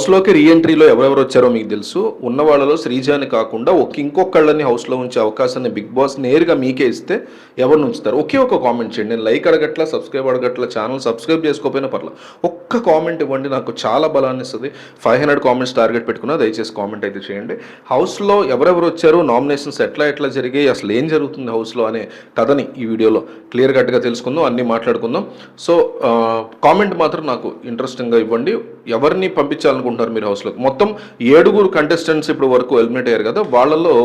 హౌస్‌లోకి రీఎంట్రీలో ఎవరెవరు వచ్చారో మీకు తెలుసు. ఉన్న వాళ్ళలో శ్రీజాని కాకుండా ఇంకొకళ్ళని హౌస్‌లో ఉంచే అవకాశాన్ని బిగ్ బాస్ నేరుగా మీకే ఇస్తే ఎవరిని ఉంచుతారు? ఒకే ఒక కామెంట్ చేయండి. నేను లైక్ అడగట్లా, సబ్స్క్రైబ్ అడగట్లా, ఛానల్ సబ్స్క్రైబ్ చేసుకోకపోయినా పర్లేదు. ఒక్క కామెంట్ ఇవ్వండి, నాకు చాలా బలాన్ని ఇస్తుంది. 500 కామెంట్స్ టార్గెట్ పెట్టుకున్నా, దయచేసి కామెంట్ అయితే చేయండి. హౌస్‌లో ఎవరెవరు వచ్చారు, నామినేషన్స్ ఎట్లా జరిగాయి, అసలు ఏం జరుగుతుంది హౌస్‌లో అనే కథని ఈ వీడియోలో క్లియర్ కట్గా తెలుసుకుందాం, అన్నీ మాట్లాడుకుందాం. సో కామెంట్ మాత్రం నాకు ఇంట్రెస్టింగ్గా ఇవ్వండి. ఎవరిని పంపించాలనుకుంటున్నారు మీరు హౌస్లోకి? మొత్తం 7 కంటెస్టెంట్స్ ఇప్పుడు వరకు ఎలిమినేట్ అయ్యారు కదా, వాళ్ళలో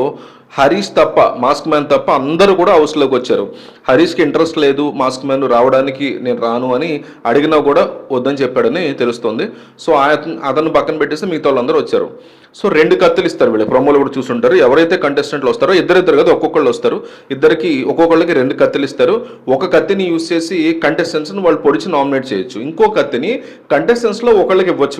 హరీష్ తప్ప, మాస్క్ మ్యాన్ తప్ప అందరూ కూడా హౌస్లోకి వచ్చారు. హరీష్కి ఇంట్రెస్ట్ లేదు మాస్క్ మ్యాన్ రావడానికి, నేను రాను అని అడిగినా కూడా వద్దని చెప్పాడని తెలుస్తుంది. సో అతను పక్కన పెట్టేసి మిగతా వాళ్ళందరూ వచ్చారు. సో 2 కత్తులు ఇస్తారు, వీళ్ళు ప్రోమోలు కూడా చూసుంటారు. ఎవరైతే కంటెస్టెంట్లు వస్తారో ఇద్దరు కదా, ఒక్కొక్కళ్ళు వస్తారు, ఒక్కొక్కళ్ళకి 2 కత్తులు ఇస్తారు. ఒక కత్తిని యూజ్ చేసి కంటెస్టెంట్స్ని వాళ్ళు పొడిచి నామినేట్ చేయొచ్చు. ఇంకో కత్తిని కంటెస్టెంట్స్లో ఒకళ్ళకి ఇవ్వచ్చు.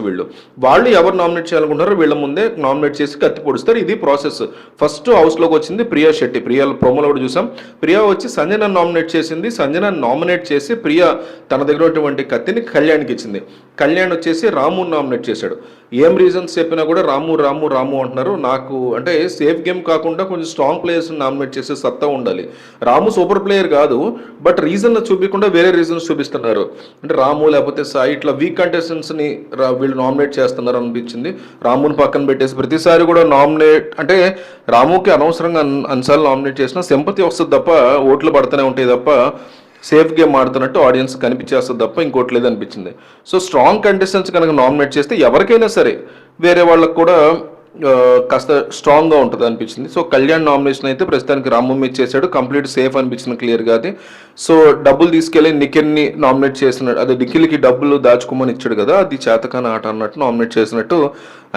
వాళ్ళు ఎవరు నామినేట్ చేయాలనుకుంటారో వీళ్ళ ముందే నామినేట్ చేసి కత్తి పొడుస్తారు. ఇది ప్రాసెస్. ఫస్ట్ హౌస్లోకి వచ్చింది ప్రియా శెట్టి. ప్రియా ప్రోమోలో కూడా చూసాం. ప్రియా వచ్చి సంజన నామినేట్ చేసింది. సంజన నామినేట్ చేసి ప్రియా తన దగ్గర ఉన్నటువంటి కత్తిని కళ్యాణ్కి ఇచ్చింది. కళ్యాణ్ వచ్చేసి రాము నామినేట్ చేశాడు. ఏం రీజన్స్ చెప్పినా కూడా రాము రాము రాము అంటున్నారు. నాకు అంటే సేఫ్ గేమ్ కాకుండా కొంచెం స్ట్రాంగ్ ప్లేయర్స్ని నామినేట్ చేసే సత్తా ఉండాలి. రాము సూపర్ ప్లేయర్ కాదు, బట్ రీజన్ చూపించకుండా వేరే రీజన్స్ చూపిస్తున్నారు. అంటే రాము లేకపోతే సాయి ఇట్లా వీక్ కంటెస్టెంట్స్ని వీళ్ళు నామినేట్ చేస్తున్నారు అనిపించింది. రాముని పక్కన పెట్టేసి ప్రతిసారి కూడా నామినేట్ అంటే రాముకి అనవసరంగా అన్నిసార్లు నామినేట్ చేసినా సింపతి వస్తుంది తప్ప, ఓట్లు పడుతూనే ఉంటాయి తప్ప సేఫ్ గేమ్ ఆడుతున్నట్టు ఆడియన్స్ కనిపించేస్తుంది తప్ప ఇంకోటి లేదు అనిపించింది. సో స్ట్రాంగ్ కంటెస్టెంట్స్ కనుక నామినేట్ చేస్తే ఎవరికైనా సరే వేరే వాళ్ళకు కూడా కాస్త స్ట్రాంగ్గా ఉంటుంది అనిపించింది. సో కళ్యాణ్ నామినేషన్ అయితే ప్రస్తుతానికి రాము మీద చేశాడు, కంప్లీట్ సేఫ్ అనిపించింది క్లియర్గా అది. సో డబ్బులు తీసుకెళ్ళి నిఖిల్ని నామినేట్ చేసినట్టు, అదే నిఖిల్కి డబ్బులు దాచుకోమని ఇచ్చాడు కదా, అది చేతకాని ఆట అన్నట్టు నామినేట్ చేసినట్టు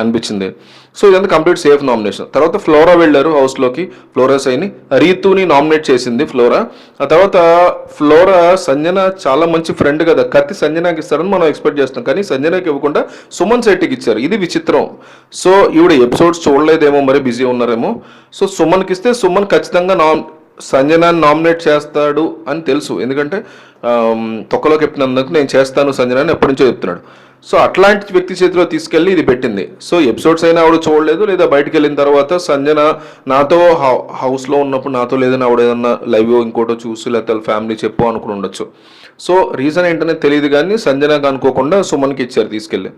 అనిపించింది. సో ఇదంతా కంప్లీట్ సేఫ్ నామినేషన్. తర్వాత ఫ్లోరా వెళ్ళారు హౌస్లోకి. ఫ్లోరా సైని రీతుని నామినేట్ చేసింది ఫ్లోరా. ఆ తర్వాత ఫ్లోరా సంజన చాలా మంచి ఫ్రెండ్ కదా, కత్తి సంజనాకి ఇస్తారని మనం ఎక్స్పెక్ట్ చేస్తాం, కానీ సంజనాకి ఇవ్వకుండా సుమన్ శెట్టికి ఇచ్చారు. ఇది విచిత్రం. సో ఈవిడ ఎపిసోడ్స్ చూడలేదేమో, మరి బిజీ ఉన్నారేమో. సో సుమన్కి ఇస్తే సుమన్ ఖచ్చితంగా సంజనాన్ని నామినేట్ చేస్తాడు అని తెలుసు, ఎందుకంటే తొక్కలో చెప్పినందుకు నేను చేస్తాను సంజనాన్ని ఎప్పటి నుంచో చెప్తున్నాడు. సో అట్లాంటి వ్యక్తి చేతిలో తీసుకెళ్ళి ఇది పెట్టింది. సో ఎపిసోడ్స్ అయినా ఆవిడ చూడలేదు, లేదా బయటకు వెళ్ళిన తర్వాత సంజన నాతో హౌస్లో ఉన్నప్పుడు నాతో లేదని ఆవిడ ఏదన్నా లైవ్ ఇంకోటో చూసి లేకపోతే ఫ్యామిలీ చెప్పు అనుకుని ఉండొచ్చు. సో రీజన్ ఏంటనే తెలియదు, కానీ సంజనకు అనుకోకుండా సుమన్కి ఇచ్చారు తీసుకెళ్ళి.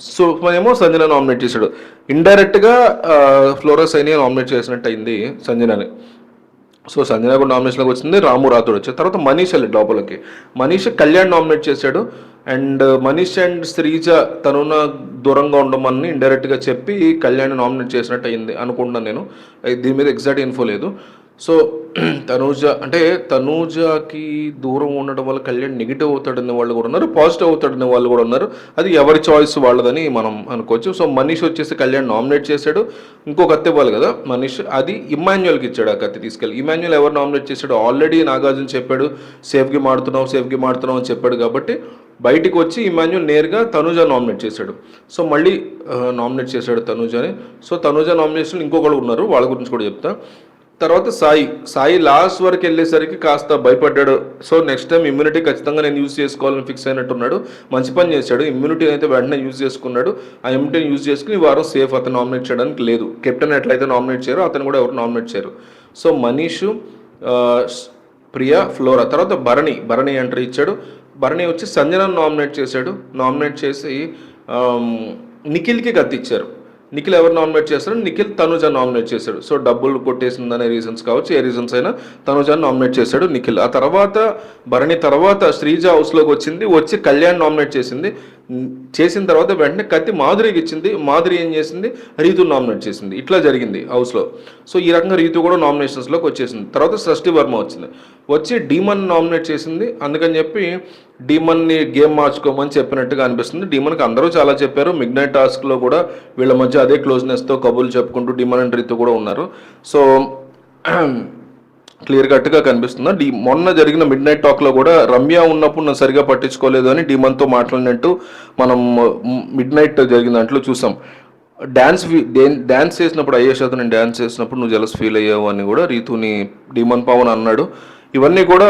సుమన్ ఏమో సంజన నామినేట్ చేశాడు. ఇండైరెక్ట్గా ఫ్లోరా సైని నామినేట్ చేసినట్టు అయింది సంజనని. సో సంజన కూడా నామినేషన్లోకి వచ్చింది, రాము రాథోడ్ వచ్చారు. తర్వాత మనీష్ వెళ్ళి లోపలికి. మనీష్ కళ్యాణ్ నామినేట్ చేశాడు. అండ్ మనీష్ అండ్ శ్రీజ తనున దూరంగా ఉండమని ఇండైరెక్ట్గా చెప్పి కళ్యాణ్ నామినేట్ చేసినట్టు అయింది అనుకుంటున్నాను నేను. దీని మీద ఎగ్జాక్ట్ ఇన్ఫో లేదు. సో తనూజకి దూరం ఉండడం వల్ల కళ్యాణ్ నెగిటివ్ అవుతాడనే వాళ్ళు కూడా ఉన్నారు, పాజిటివ్ అవుతాడనే వాళ్ళు కూడా ఉన్నారు. అది ఎవరి చాయిస్ వాళ్ళదని మనం అనుకోవచ్చు. సో మనీష్ వచ్చేసి కళ్యాణ్ నామినేట్ చేశాడు. ఇంకో కత్తి ఇవ్వాలి కదా మనీష్, అది ఇమాన్యుయల్కి ఇచ్చాడు ఆ కత్తి తీసుకెళ్ళి. ఇమాన్యుయల్ ఎవరు నామినేట్ చేశాడు? ఆల్రెడీ నాగార్జున చెప్పాడు సేఫ్ గేమ్ ఆడుతున్నావు అని చెప్పాడు కాబట్టి బయటికి వచ్చి ఇమాన్యుయల్ నేరుగా తనూజ నామినేట్ చేశాడు. సో మళ్ళీ నామినేట్ చేశాడు తనూజని. సో తనూజ నామినేషన్ ఇంకొకళ్ళు ఉన్నారు, వాళ్ళ గురించి కూడా చెప్తా. తర్వాత సాయి లాస్ట్ వరకు వెళ్ళేసరికి కాస్త భయపడ్డాడు. సో నెక్స్ట్ టైం ఇమ్యూనిటీ ఖచ్చితంగా నేను యూజ్ చేసుకోవాలని ఫిక్స్ అయినట్టున్నాడు. మంచి పని చేశాడు, ఇమ్యూనిటీ అయితే వెంటనే యూజ్ చేసుకున్నాడు. ఆ ఇమ్యూనిటీని యూజ్ చేసుకుని ఈ వారం సేఫ్ అతను నామినేట్ చేయడానికి లేదు. కెప్టెన్ ఎట్లయితే నామినేట్ చేయరో అతను కూడా ఎవరు నామినేట్ చేయరు. So Manish, Priya, flora. తర్వాత భరణి ఎంట్రీ ఇచ్చాడు. భరణి వచ్చి సంజనాన్ని నామినేట్ చేశాడు. నామినేట్ చేసి నిఖిల్కి కత్తి ఇచ్చారు. నిఖిల్ ఎవరు నామినేట్ చేస్తారు? నిఖిల్ తనుజ నామినేట్ చేశాడు. సో డబ్బులు కొట్టేసిందనే రీజన్స్ కావచ్చు, ఏ రీజన్స్ అయినా తనుజాన్ని నామినేట్ చేశాడు నిఖిల్. ఆ తర్వాత భరణి తర్వాత శ్రీజ హౌస్లోకి వచ్చి కళ్యాణ్ నామినేట్ చేసిన తర్వాత వెంటనే కత్తి మాధురికి ఇచ్చింది. మాధురి ఏం చేసింది? రీతు నామినేట్ చేసింది. ఇట్లా జరిగింది హౌస్లో. సో ఈ రకంగా రీతు కూడా నామినేషన్స్లోకి వచ్చేసింది. తర్వాత సృష్టి వర్మ వచ్చి డీమన్ నామినేట్ చేసింది. అందుకని చెప్పి డీమన్ని గేమ్ మార్చుకోమని చెప్పినట్టుగా అనిపిస్తుంది. డీమన్కి అందరూ చాలా చెప్పారు. మిడ్ నైట్ టాస్క్లో కూడా వీళ్ళ మధ్య అదే క్లోజ్నెస్తో కబుర్లు చెప్పుకుంటూ డీమన్ అండ్ రీతు కూడా ఉన్నారు. సో క్లియర్ కట్గా కనిపిస్తుంది. మొన్న జరిగిన మిడ్ నైట్ టాక్లో కూడా రమ్య ఉన్నప్పుడు నన్ను సరిగా పట్టించుకోలేదు అని డీమన్తో మాట్లాడినట్టు మనం మిడ్ నైట్ జరిగిన దాంట్లో చూసాం. డ్యాన్స్ చేసినప్పుడు అయ్యేషాతో నేను డ్యాన్స్ చేసినప్పుడు నువ్వు జలస్ ఫీల్ అయ్యావు అని కూడా రీతుని డీమన్ పవన్ అన్నాడు. ఇవన్నీ కూడా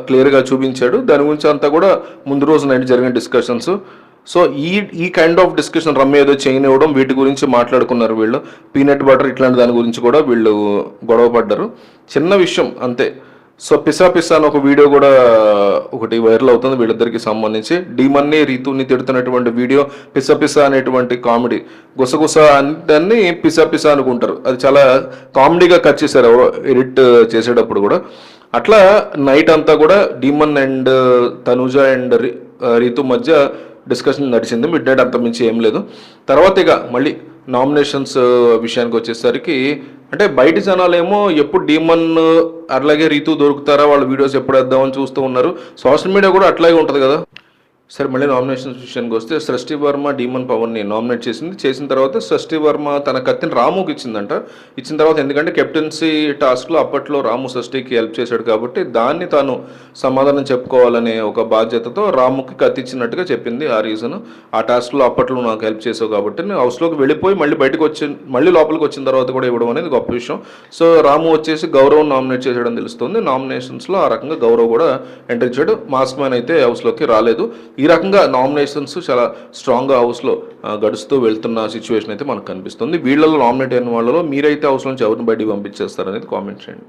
క్లియర్గా చూపించాడు. దాని గురించి అంతా కూడా ముందు రోజు నైట్ జరిగిన డిస్కషన్స్. సో ఈ కైండ్ ఆఫ్ డిస్కషన్ రమ్య ఏదో చైన్ ఇవ్వడం వీటి గురించి మాట్లాడుకున్నారు వీళ్ళు. పీనట్ బటర్ ఇట్లాంటి దాని గురించి కూడా వీళ్ళు గొడవ పడ్డారు. చిన్న విషయం అంతే. సో పిసా పిసా అని ఒక వీడియో కూడా ఒకటి వైరల్ అవుతుంది వీళ్ళిద్దరికి సంబంధించి. డీమన్ని రీతుని తిడుతున్నటువంటి వీడియో, పిసా పిసా అనేటువంటి కామెడీ, గుసగుస అంటే పిసా పిసా అనుకుంటారు. అది చాలా కామెడీగా కట్ చేశారు ఎవరో ఎడిట్ చేసేటప్పుడు కూడా. అట్లా నైట్ అంతా కూడా Demon and Tanuja and Rithu మధ్య డిస్కషన్ నడిచింది. మిడ్ నైట్ అంత మించి ఏం లేదు. తర్వాత ఇక మళ్ళీ నామినేషన్స్ విషయానికి వచ్చేసరికి అంటే బయట జనాలేమో ఎప్పుడు డీమన్ అలాగే రీతు దొరుకుతారా, వాళ్ళ వీడియోస్ ఎప్పుడు వేద్దామని చూస్తూ ఉన్నారు. సోషల్ మీడియా కూడా అట్లాగే ఉంటుంది కదా. సరే మళ్ళీ నామినేషన్స్ విషయానికి వస్తే సృష్టి వర్మ డీమన్ పవన్ని నామినేట్ చేసిన తర్వాత సృష్టి వర్మ తన కత్తిని రాముకి ఇచ్చిందంట. ఇచ్చిన తర్వాత ఎందుకంటే కెప్టెన్సీ టాస్క్లో అప్పట్లో రాము సృష్టికి హెల్ప్ చేశాడు కాబట్టి దాన్ని తాను సమాధానం చెప్పుకోవాలనే ఒక బాధ్యతతో రాముకి కత్తి ఇచ్చినట్టుగా చెప్పింది. ఆ రీజన్, ఆ టాస్క్లో అప్పట్లో నాకు హెల్ప్ చేసావు కాబట్టి నేను హౌస్లోకి వెళ్ళిపోయి మళ్ళీ బయటకు మళ్ళీ లోపలికి వచ్చిన తర్వాత కూడా ఇవ్వడం అనేది గొప్ప విషయం. సో రాము వచ్చేసి గౌరవ్ నామినేట్ చేసాడని తెలుస్తుంది. నామినేషన్స్లో ఆ రకంగా గౌరవ్ కూడా ఎంటర్ ఇచ్చాడు. మాస్క్ మ్యాన్ అయితే హౌస్లోకి రాలేదు. ఈ రకంగా నామినేషన్స్ చాలా స్ట్రాంగ్గా హౌస్లో గడుస్తూ వెళ్తున్న సిచ్యువేషన్ అయితే మనకు కనిపిస్తుంది. వీళ్ళలో నామినేట్ అయిన వాళ్ళలో మీరైతే హౌస్ నుంచి ఎవరిని బయటికి పంపించేస్తారనేది కామెంట్ చేయండి.